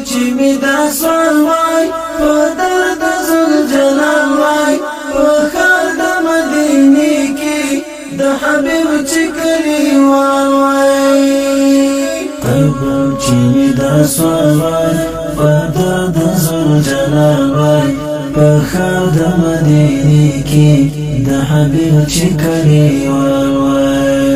چې می دا سوال وای په درد ذوالجلال وای په ښار د مدینه کې د حبیب چې کلیوال وای قبول چې می دا سوال وای په درد ذوالجلال وای په ښار د مدینه کې د حبیب چې کلیوال وای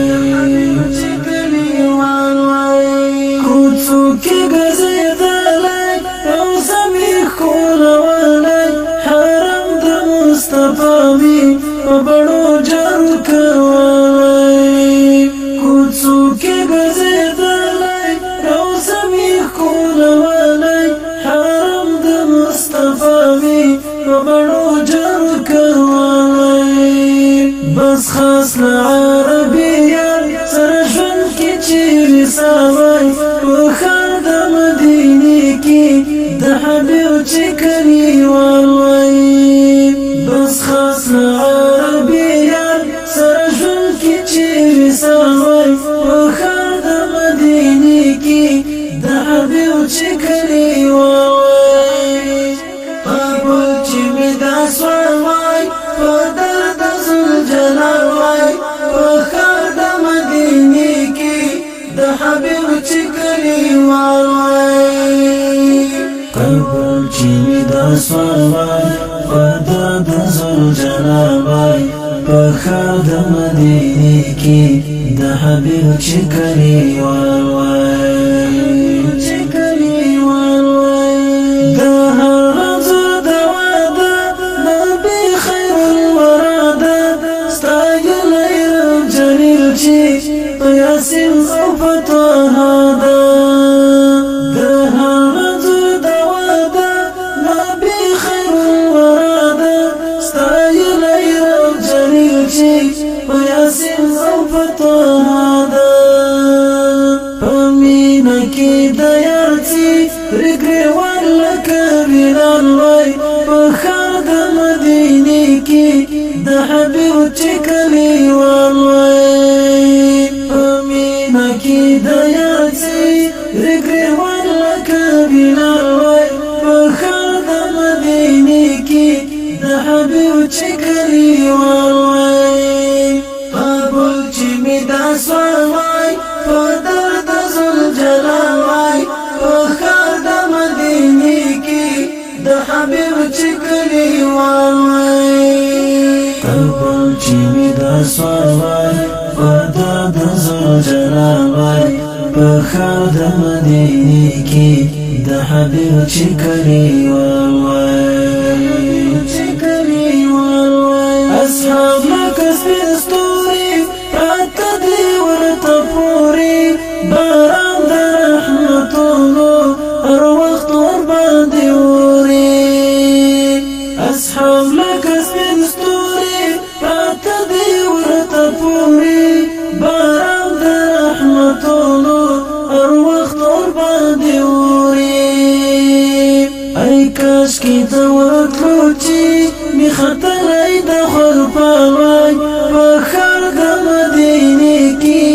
کوڅو کې ګرځېدلی او زمې ښکلولی حرم د مصطفی مې په بڼو جارو کولی کوڅو کې ګرځېدلی او زمې ښکلولی حرم د مصطفی مې په بڼو جارو کولی بس خاص له عربیان سره ژوند کې چیرې سوی په ښار د مدینې کې د حبیب چې کلیوال وای بس خاص له عربیان سره ژوند کې چیرې سوی په ښار د مدینې کې د حبیب چې کلیوال وای قبول چې می دا سوال وای په درد ذوالجلال وای په ښار د مدینې کې د حبیب چې کلیوال وای قبول چې می دا سوال وای په درد ذوالجلال وای په ښار د مدینې کې د حبیب چې کلیوال وای د هر رنځور دوا ده نبی خیر الورا ده ستایلی رب جلیل چې په یاسین او په طه ده د هر رنځور دوا ده نبی خیر الورا ده ستایلی رب جلیل چې په یاسین او په طه ده په مینه کې د یار ګریوان لکه بلال وای په ښار د مدینې کې د حبیب چې کلیوال وای په مینه کې د یار ګریوان لکه بلال وای په ښار د مدینې کې د حبیب چې کلیوال وای قبول چې می دا سوال وای په درد ذوالجلال وای په ښار د مدینې کې د حبیب چې کلیوال وای قبول چې می دا سوال وای په درد ذوالجلال وای په ښار د مدینې کې د حبیب چې کلیوال وای اصحاب لکه سپین ستوري پراته دي ورته پورې باران د رحمتونو هر وخت ورباندې اوري اصحاب لکه سپین ستوري پراته دي ورته پورې باران د رحمتونو هر وخت ورباندې اوري ای کاشکې ته ورتلو چې می ختلی د خلپال وای په ښار د مدینې کې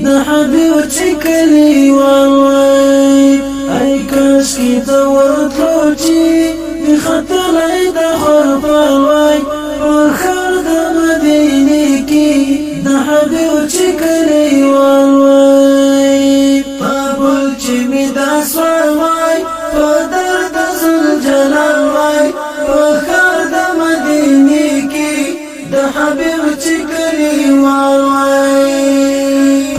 د حبیب چې کلیوال وای ای کاشکې ته ورتلو چې می ختلی د خلپال وای په ښار د مدینې کې د حبیب چې کلیوال وای قبول چې می دا سوال وای په درد ذوالجلال وای په ښار د مدینې کې د حبیب چې کلیوال وای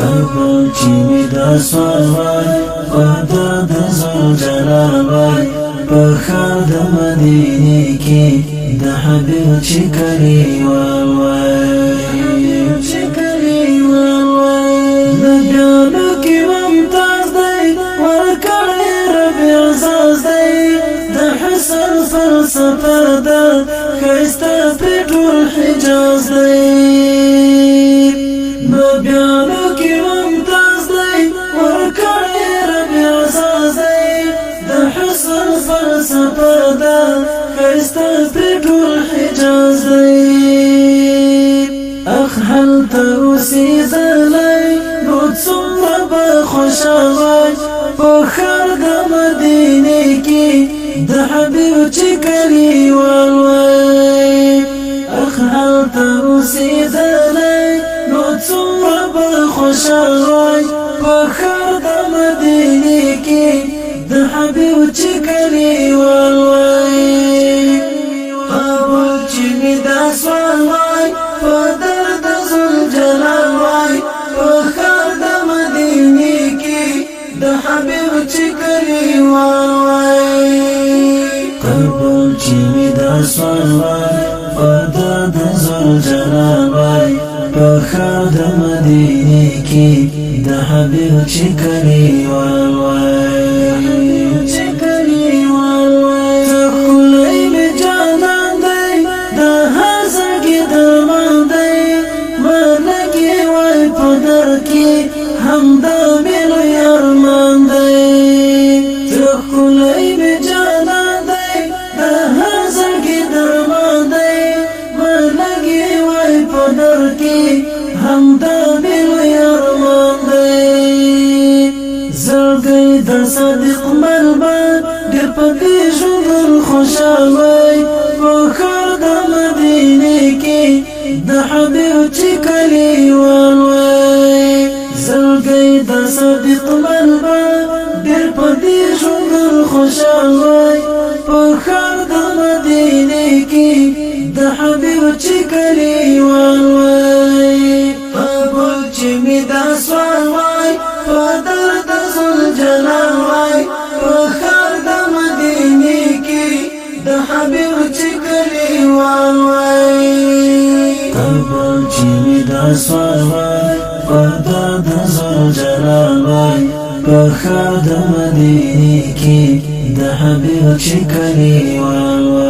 قبول چې می دا سوال وای په درد ذوالجلال وای په ښار د مدینې کې د حبیب چې کلیوال وای نبیانو کې ممتاز دی ورکړی رب اعزاز دی د حسن فلسفه ده ښایسته پرې ټول حجاز دی نبیانو کې ممتاز دی ورکړی رب اعزاز دی د حسن فلسفه ده ښایسته پرې ټول حجاز دی اخ هلته اوسېدلی نو څومره به خوشحال وای په ښار د مدینې د حبیب چې کلیوال وای اخ هلته اوسېدلی نو څومره به خوشحال وای په ښار د مدینې کې د حبیب چې کلیوال وای قبول چې مې دا سوال وای په درد ذوالجلال وای په ښار د مدینې کې د حبیب چې کلیوال وای قبول چې مې دا سوال وای په درد ذوالجلال وای په ښار د مدینې کې د حبیب چې کلیوال وای هم دا مینو یارمان دی تخلی می جانان دی دا هر زنگی درمان دی مرلگی وی پدر کی هم دا مینو یارمان دی زلگی دا صدیق مربان گر پتی شدر خوشحال وی بخار دا مدینه کی دا حبیب چی کلیوان وی زلگی دا صدیق مربا دیر پا دی شنگر خوشحال وای پا خار دا مدینه کی دا حبیب چی کلیوان وای قبول چی می دا سوال وای پا درد ذوالجلال وای پا خار دا مدینه کی دا حبیب چی کلیوان وای قبول چی می دا سوال وای پدر د ذوالجلال وای په ښار د مدینې کې د حبیب چې کلیوال وای